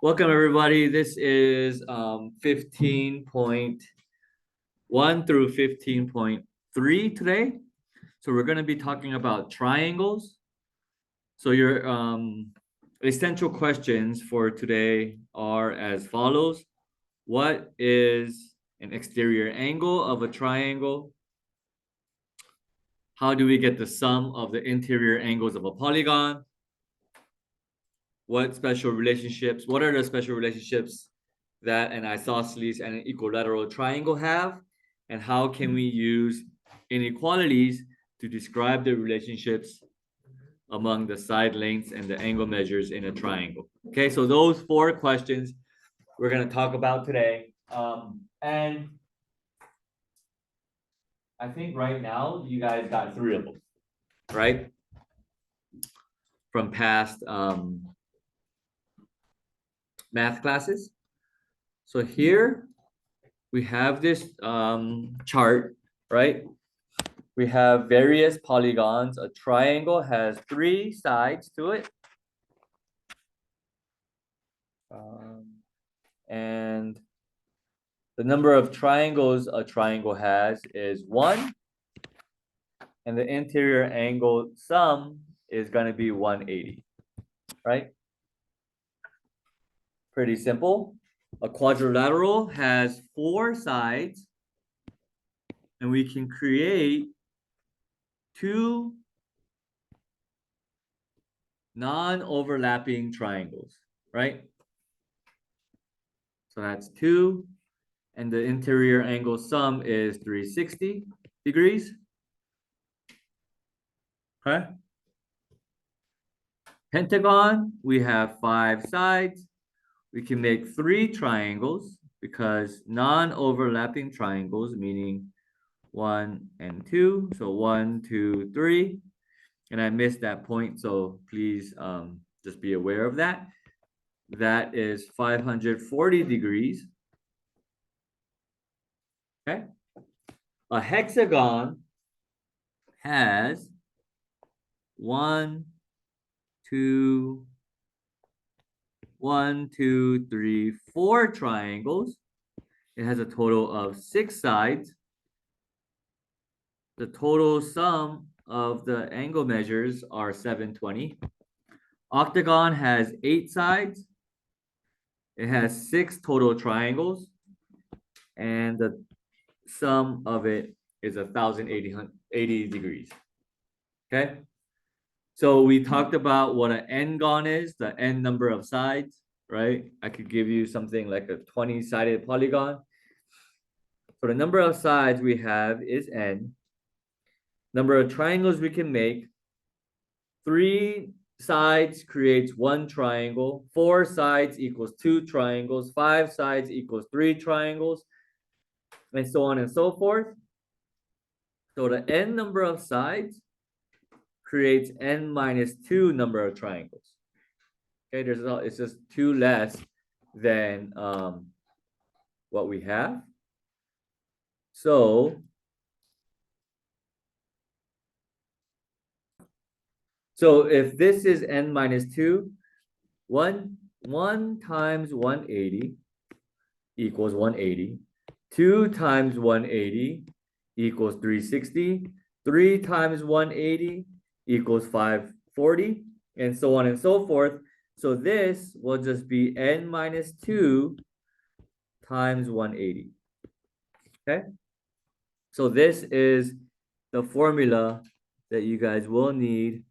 Welcome everybody. This is 15.1 through 15.3 today. So we're going to be talking about triangles. So your essential questions for today are as follows. What is an exterior angle of a triangle? How do we get the sum of the interior angles of a polygon? What are the special relationships that an isosceles and an equilateral triangle have? And how can we use inequalities to describe the relationships among the side lengths and the angle measures in a triangle? Okay, so those four questions we're going to talk about today. And I think right now you guys got three of them, right? From past math classes. So here we have this chart, right? We have various polygons. A triangle has three sides to it. And the number of triangles a triangle has is 1. And the interior angle sum is going to be 180, right? Pretty simple. A quadrilateral has 4 sides. And we can create 2 non-overlapping triangles, right? So that's 2, and the interior angle sum is 360 degrees. Okay. Pentagon, we have 5 sides. We can make 3 triangles because non-overlapping triangles, meaning 1 and 2. So 1, 2, 3. And I missed that point, so please just be aware of that. That is 540 degrees. Okay. A hexagon has 1, 2, 3, 4 triangles. It has a total of 6 sides. The total sum of the angle measures are 720. Octagon has 8 sides. It has 6 total triangles, and the sum of it is 1,080 degrees. Okay, so we talked about what an n-gon is, the n number of sides, right? I could give you something like a 20-sided polygon. So the number of sides we have is n. Number of triangles we can make, 3 sides creates 1 triangle, 4 sides equals 2 triangles, 5 sides equals 3 triangles, and so on and so forth. So the n number of sides creates n minus 2 number of triangles. Okay, it's just 2 less than what we have. So if this is n minus 2, 1 times 180 equals 180. 2 times 180 equals 360. 3 times 180 equals 540, and so on and so forth. So this will just be n minus 2 times 180. Okay? So this is the formula that you guys will need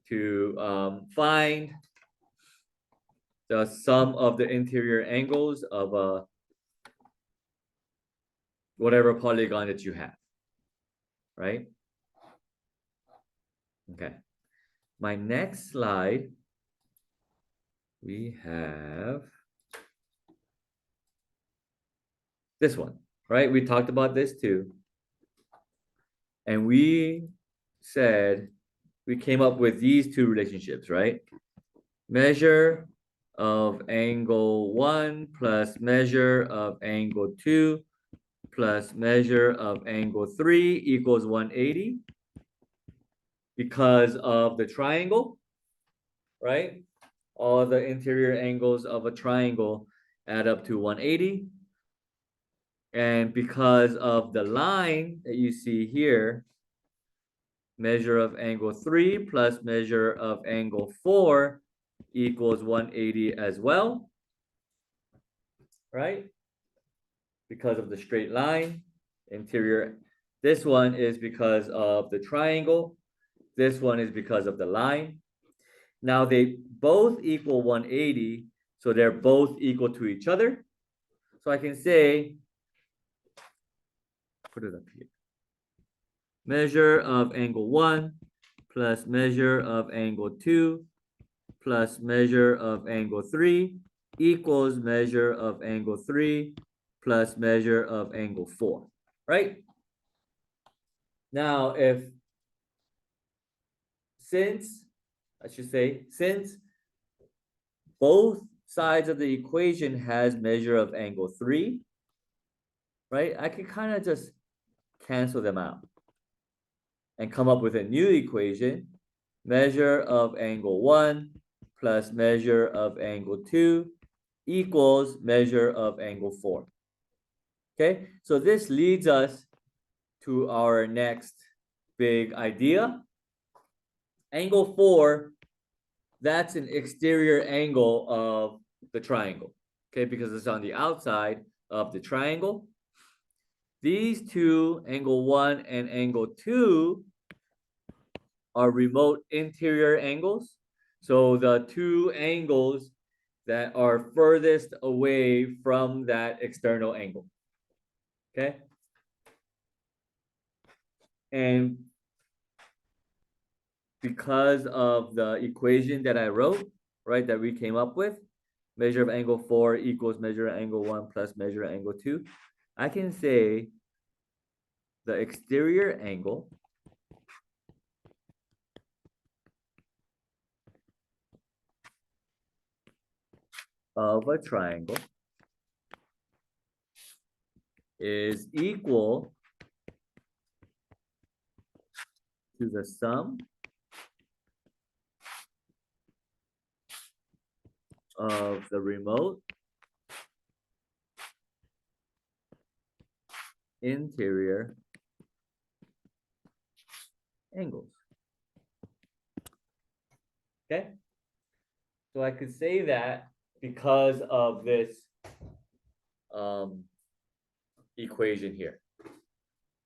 to find the sum of the interior angles of whatever polygon that you have, right? Okay. My next slide, we have this one, right? We talked about this too. And we said we came up with these 2 relationships, right? Measure of angle 1 plus measure of angle 2 plus measure of angle 3 equals 180 because of the triangle, right? all the interior angles of a triangle add up to 180. And because of the line that you see here, measure of angle 3 plus measure of angle 4 equals 180 as well, right? Because of the straight line, interior. This one is because of the triangle. This one is because of the line. Now they both equal 180, so they're both equal to each other. So I can say, put it up here. Measure of angle 1 plus measure of angle 2 plus measure of angle 3 equals measure of angle 3 plus measure of angle 4, right? Now, since both sides of the equation has measure of angle 3, right? I can kind of just cancel them out and come up with a new equation. Measure of angle 1 plus measure of angle 2 equals measure of angle 4. Okay, so this leads us to our next big idea. Angle 4, that's an exterior angle of the triangle, okay, because it's on the outside of the triangle. These two, angle 1 and angle 2, are remote interior angles. So the two angles that are furthest away from that external angle, okay? And because of the equation that I wrote, right, that we came up with, measure of angle 4 equals measure of angle 1 plus measure of angle 2, I can say the exterior angle of a triangle is equal to the sum of the remote interior angles. Okay? So I could say that because of this equation here,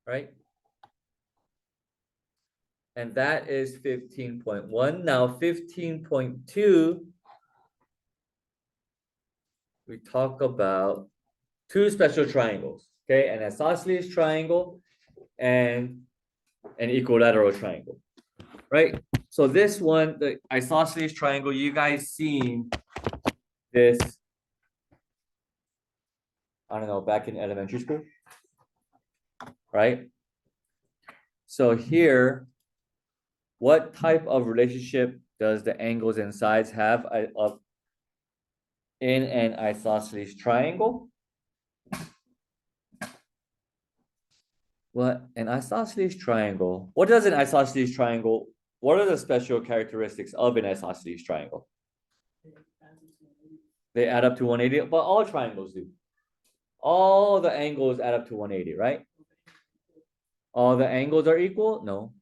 right? And that is 15.1. Now 15.2, we talk about two special triangles, okay? An isosceles triangle and an equilateral triangle, right? So this one, the isosceles triangle, you guys seen this, I don't know, back in elementary school, right? So here, what type of relationship does the angles and sides have in an isosceles triangle? What an isosceles triangle? What does an isosceles triangle? What are the special characteristics of an isosceles triangle? They add up to 180, but all triangles do. All the angles add up to 180, right? All the angles are equal? No.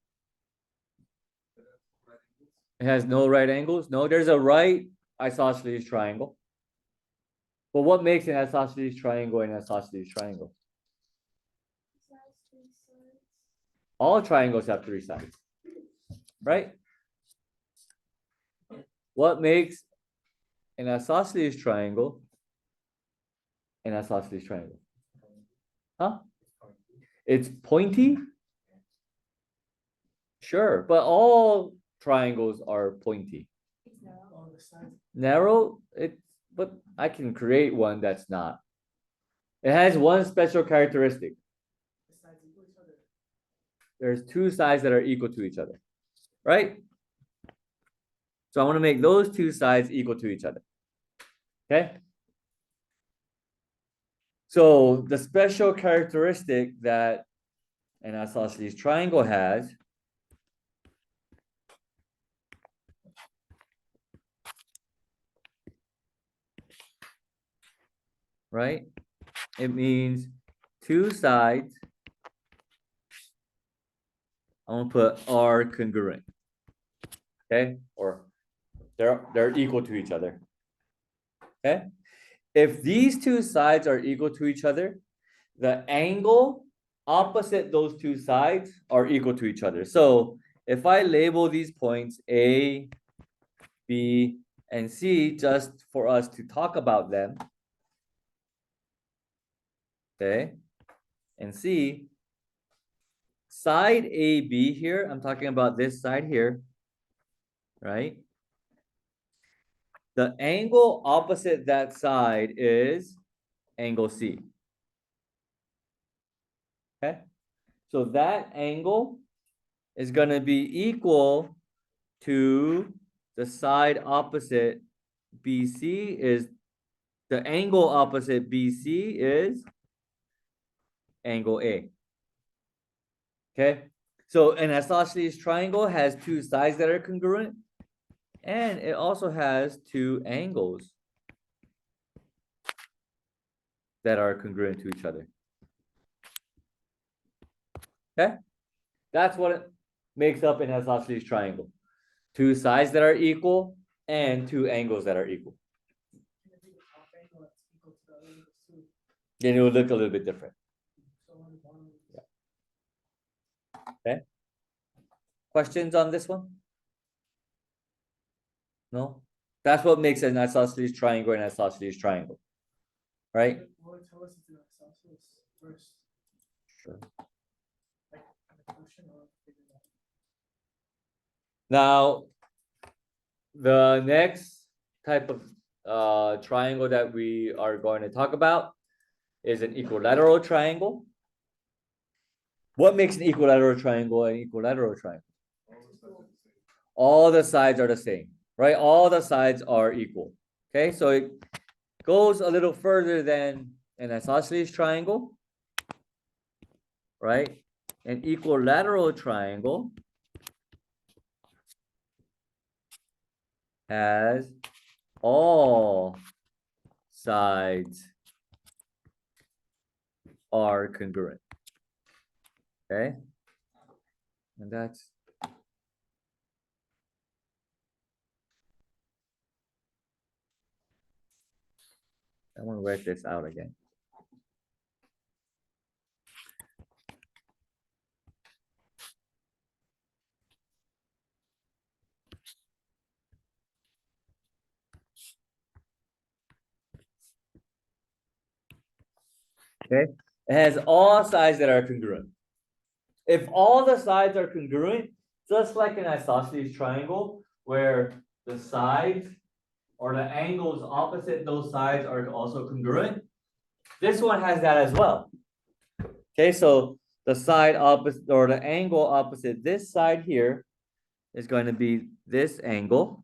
It has no right angles? No, there's a right isosceles triangle. But what makes an isosceles triangle an isosceles triangle? All triangles have 3 sides, right? What makes an isosceles triangle an isosceles triangle? Huh? It's pointy? Sure, but all triangles are pointy. Narrow? But I can create one that's not. It has one special characteristic. There's 2 sides that are equal to each other, right? So I want to make those 2 sides equal to each other. Okay? So the special characteristic that an isosceles triangle has right? It means two sides, I'm gonna put are congruent. Okay, or they're equal to each other. Okay, if these two sides are equal to each other, the angle opposite those two sides are equal to each other. So if I label these points A, B, and C just for us to talk about them, okay, and C, side AB here, I'm talking about this side here, right? The angle opposite that side is angle C. Okay, so that angle is going to be equal to the side opposite BC is the angle opposite BC is angle A. Okay, so an isosceles triangle has two sides that are congruent, and it also has two angles that are congruent to each other. Okay, that's what it makes up an isosceles triangle. Two sides that are equal and two angles that are equal. Then it will look a little bit different. Yeah. Okay. Questions on this one? No? That's what makes an isosceles triangle an isosceles triangle. Right? Tell us if it's an isosceles first. Sure. Question or Now, the next type of triangle that we are going to talk about is an equilateral triangle. What makes an equilateral triangle an equilateral triangle? All the sides are the same, right? All the sides are equal. Okay, so it goes a little further than an isosceles triangle, right? An equilateral triangle has all sides are congruent. Okay, and that's I want to write this out again. Okay, it has all sides that are congruent. If all the sides are congruent, just like an isosceles triangle, where the sides or the angles opposite those sides are also congruent, this one has that as well. Okay, so the side opposite or the angle opposite this side here is going to be this angle.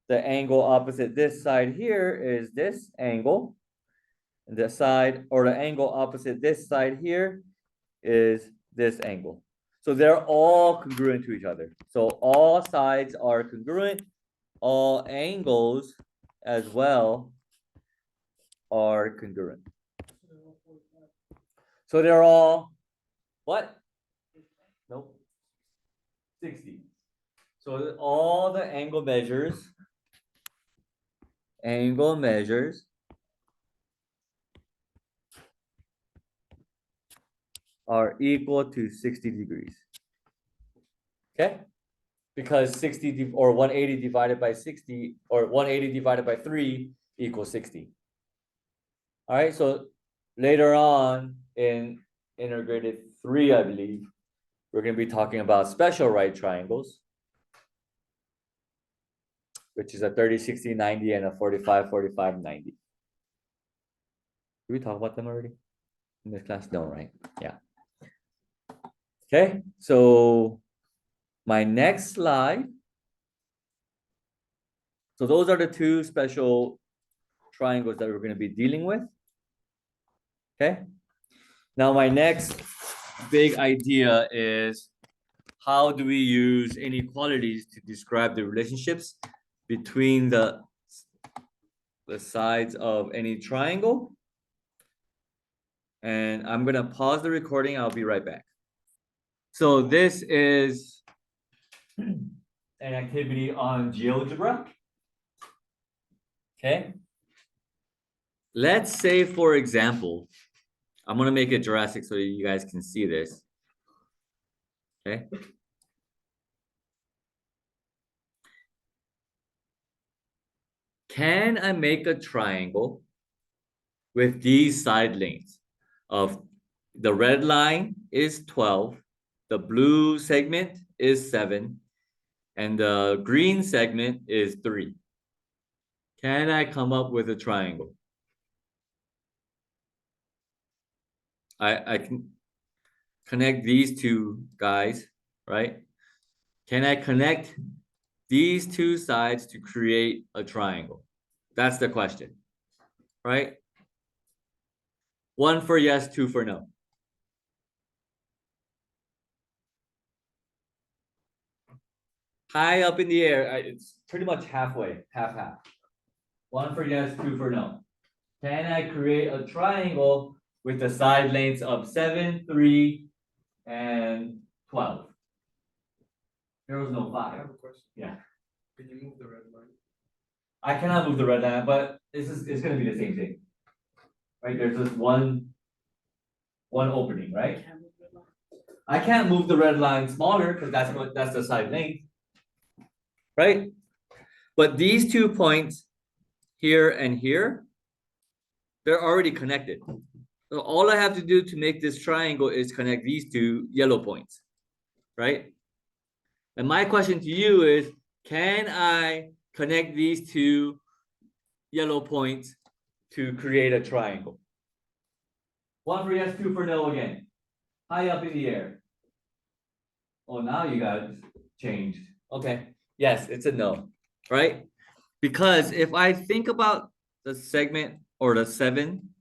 The angle opposite this side here is this angle. And the side or the angle opposite this side here is this angle. So they're all congruent to each other. So all sides are congruent. All angles as well are congruent. So they're all what? Nope. 60. So all the angle measures are equal to 60 degrees. Okay? Because 60 or 180 divided by 60 or 180 divided by 3 equals 60. All right, so later on in integrated 3, I believe, we're going to be talking about special right triangles, which is a 30, 60, 90, and a 45, 45, 90. Did we talk about them already in this class? No, right? Yeah. Okay, so my next slide. So those are the two special triangles that we're going to be dealing with. Okay. Now my next big idea is how do we use inequalities to describe the relationships between the sides of any triangle And I'm gonna pause the recording. I'll be right back. So this is an activity on GeoGebra. Okay. Let's say, for example, I'm gonna make it Jurassic so that you guys can see this. Okay. Can I make a triangle with these side lengths of the red line is 12, the blue segment is 7, and the green segment is 3? Can I come up with a triangle? I can connect these two guys, right? Can I connect these two sides to create a triangle? That's the question, right? 1 for yes, 2 for no. High up in the air, it's pretty much halfway, half. 1 for yes, 2 for no. Can I create a triangle with the side lengths of 7, 3, and 12? There was no I 5. have a question. Yeah. Can you move the red line? I cannot move the red line, but it's gonna be the same thing. Right? There's just one opening, right? Can't move the red line. I can't move the red line smaller because that's the side length. Right? But these 2 points here and here, they're already connected. So all I have to do to make this triangle is connect these 2 yellow points, right? And my question to you is, can I connect these 2 yellow points to create a triangle? 1 for yes, 2 for no again. High up in the air. Oh, now you got changed. Okay. Yes, it's a no, right? Because if I think about the segment or the 7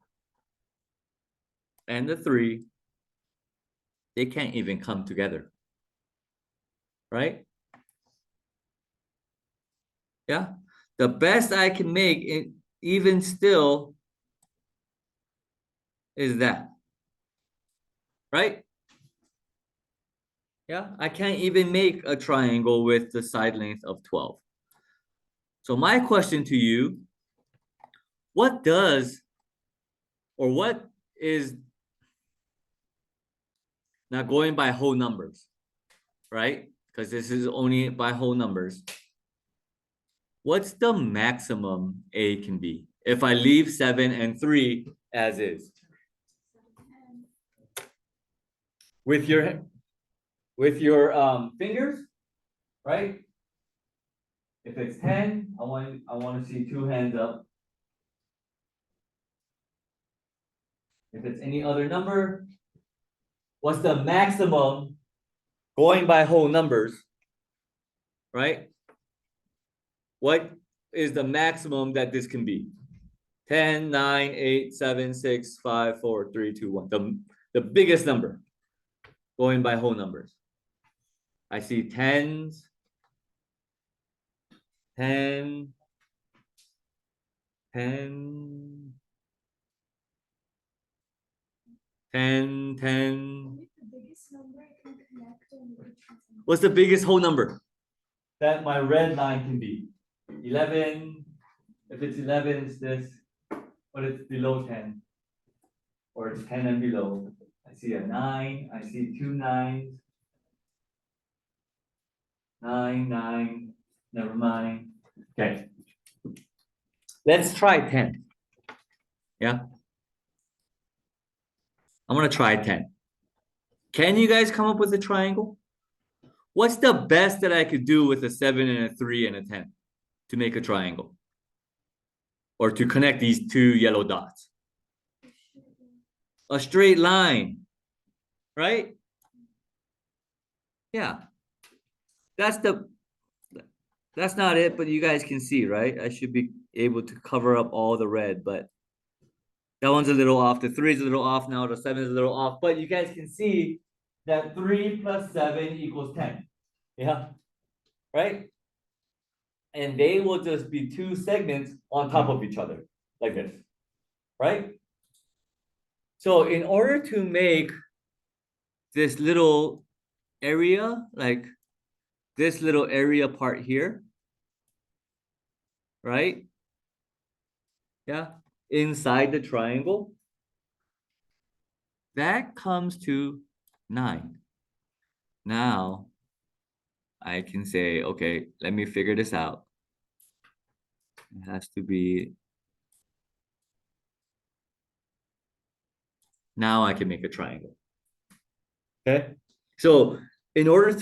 and the 3, they can't even come together, right? Yeah. The best I can make it even still is that, right? Yeah, I can't even make a triangle with the side length of 12. So my question to you, what does, or what is, now going by whole numbers, right? Because this is only by whole numbers. What's the maximum A can be if I leave 7 and 3 as is? With your fingers, right? If it's 10, I want to see 2 hands up. If it's any other number, what's the maximum going by whole numbers, right? What is the maximum that this can be? 10, 9, 8, 7, 6, 5, 4, 3, 2, 1. The biggest number going by whole numbers. I see 10s, 10, 10, 10, 10. What's the biggest whole number that my red line can be? 11. If it's 11, it's this, but it's below 10. Or it's 10 and below. I see a 9. I see 2 9s. 9, 9. Never mind. Okay. Let's try 10. Yeah. I'm gonna try 10. Can you guys come up with a triangle? What's the best that I could do with a 7 and a 3 and a 10 to make a triangle? Or to connect these 2 yellow dots? A straight line, right? Yeah. That's not it, but you guys can see, right? I should be able to cover up all the red, but that one's a little off. The 3 is a little off now. The 7 is a little off, but you guys can see that 3 plus 7 equals 10. Yeah, right? And they will just be 2 segments on top of each other, like this, right? So in order to make this little area, like this little area part here, right? Yeah, inside the triangle, that comes to 9. Now I can say, okay, let me figure this out. It has to be, now I can make a triangle. Okay. So in order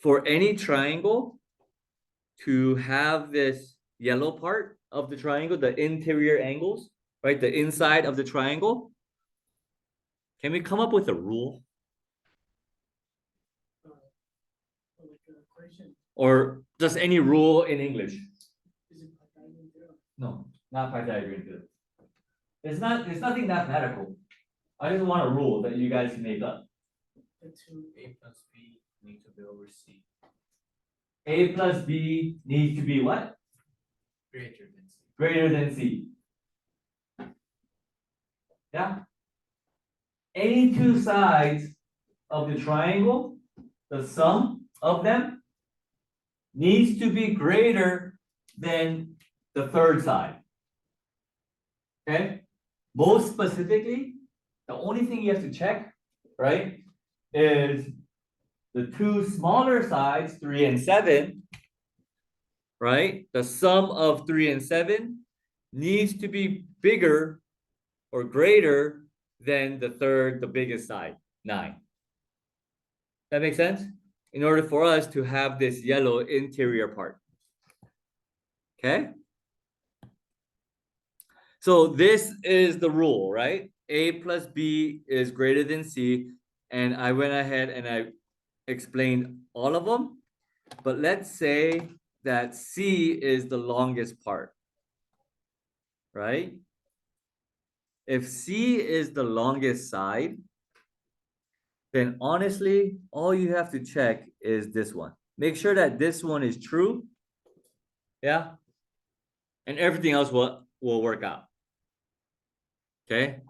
for any triangle to have this yellow part of the triangle, the interior angles, right? The inside of the triangle, can we come up with a rule? Or just any rule in English? No, not Pythagorean theorem. It's nothing mathematical. I just want a rule that you guys can make up. A plus B need to be over C. A plus B needs to be what? Greater than C. Greater than C. Yeah. Any two sides of the triangle, the sum of them needs to be greater than the third side. Okay? Most specifically, the only thing you have to check, right, is the two smaller sides, 3 and 7, right? The sum of 3 and 7 needs to be bigger or greater than the biggest side, 9. That makes sense? In order for us to have this yellow interior part. Okay? So this is the rule, right? A plus B is greater than C. And I went ahead and I explained all of them. But let's say that C is the longest part, right? If C is the longest side, then honestly, all you have to check is this one. Make sure that this one is true. Yeah. And everything else will work out. Okay.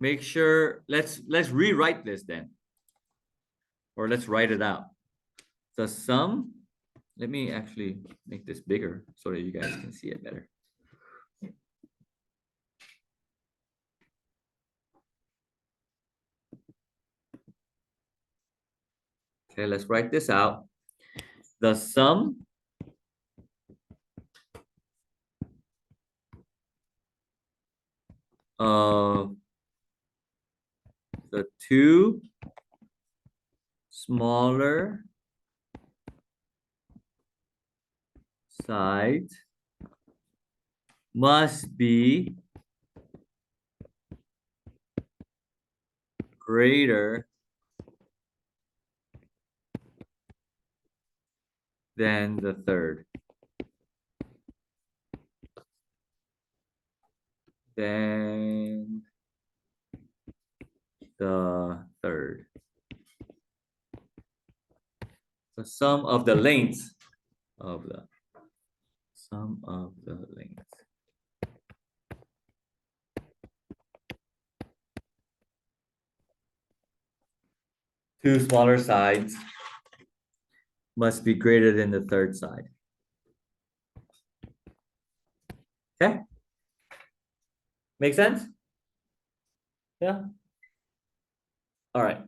Make sure, let's rewrite this then. Or let's write it out. The sum, let me actually make this bigger so that you guys can see it better. Okay, let's write this out. The sum of the two smaller sides must be greater than the third. Than the third. The sum of the lengths of the sum of the lengths. Two smaller sides must be greater than the third side. Okay? Make sense? Yeah? All right.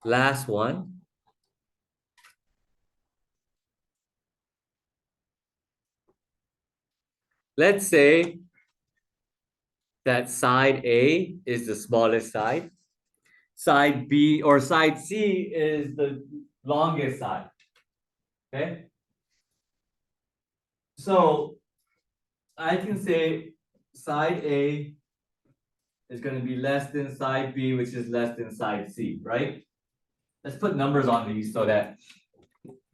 Last one. Let's say that side A is the smallest side. Side B or side C is the longest side. Okay? So I can say side A is going to be less than side B, which is less than side C, right? Let's put numbers on these so that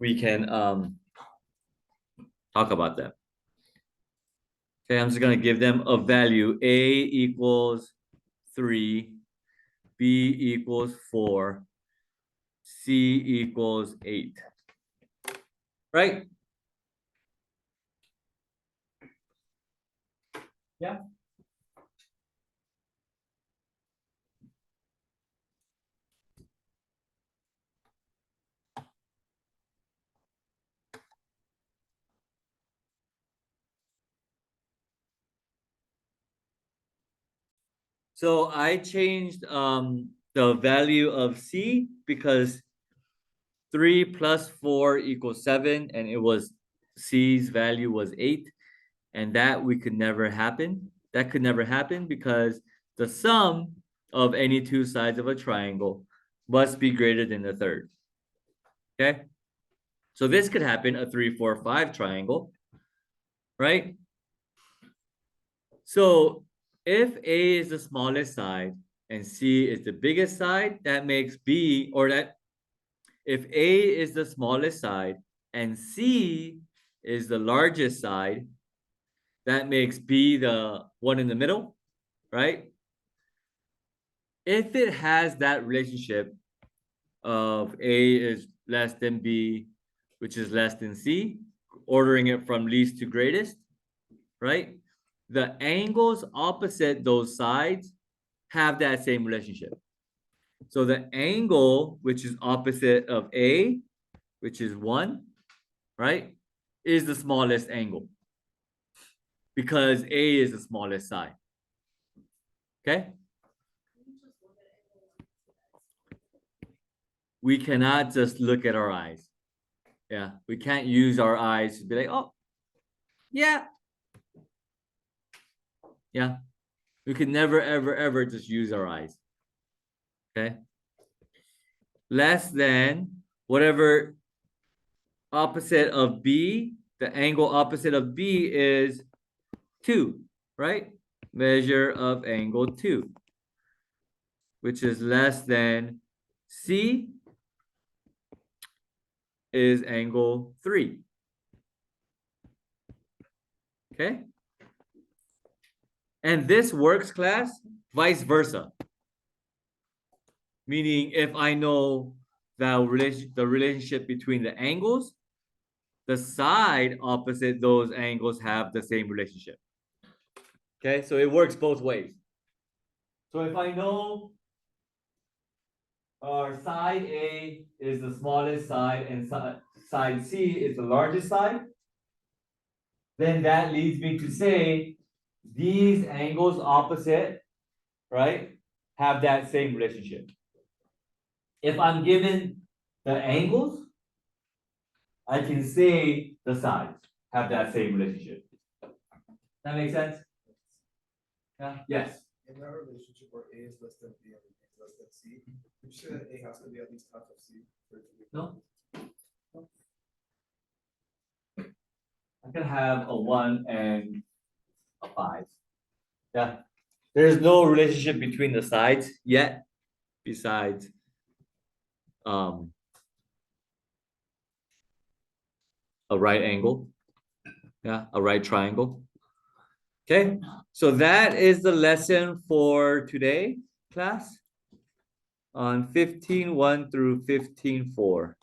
we can talk about them. Okay, I'm just going to give them a value. A equals 3, B equals 4, C equals 8. Right? Yeah. So I changed the value of C because 3 plus 4 equals 7, and it was C's value was 8, and that we could never happen. That could never happen because the sum of any two sides of a triangle must be greater than the third. Okay? So this could happen, a 3, 4, 5 triangle, right? So if A is the smallest side and C is the biggest side, that makes B, or that if A is the smallest side and C is the largest side, that makes B the one in the middle, right? If it has that relationship of A is less than B, which is less than C, ordering it from least to greatest, right? The angles opposite those sides have that same relationship. So the angle, which is opposite of A, which is 1, right, is the smallest angle because A is the smallest side. Okay? We cannot just look at our eyes. Yeah, we can't use our eyes to be like, oh, yeah. Yeah, we can never, ever, ever just use our eyes. Okay? Less than whatever opposite of B, the angle opposite of B is 2, right? Measure of angle 2, which is less than C is angle 3. Okay? And this works, class, vice versa. Meaning if I know the relationship between the angles, the side opposite those angles have the same relationship. Okay, so it works both ways. So if I know our side A is the smallest side and side C is the largest side, then that leads me to say these angles opposite, right, have that same relationship. If I'm given the angles, I can say the sides have that same relationship. That makes sense? Yeah. Yes. In our relationship where A is less than B and B is less than C, would you say that A has to be at least half of C? No. I can have a 1 and a 5. Yeah. There's no relationship between the sides yet, besides a right angle. Yeah, a right triangle. Okay, so that is the lesson for today, class, on 15.1 through 15.4.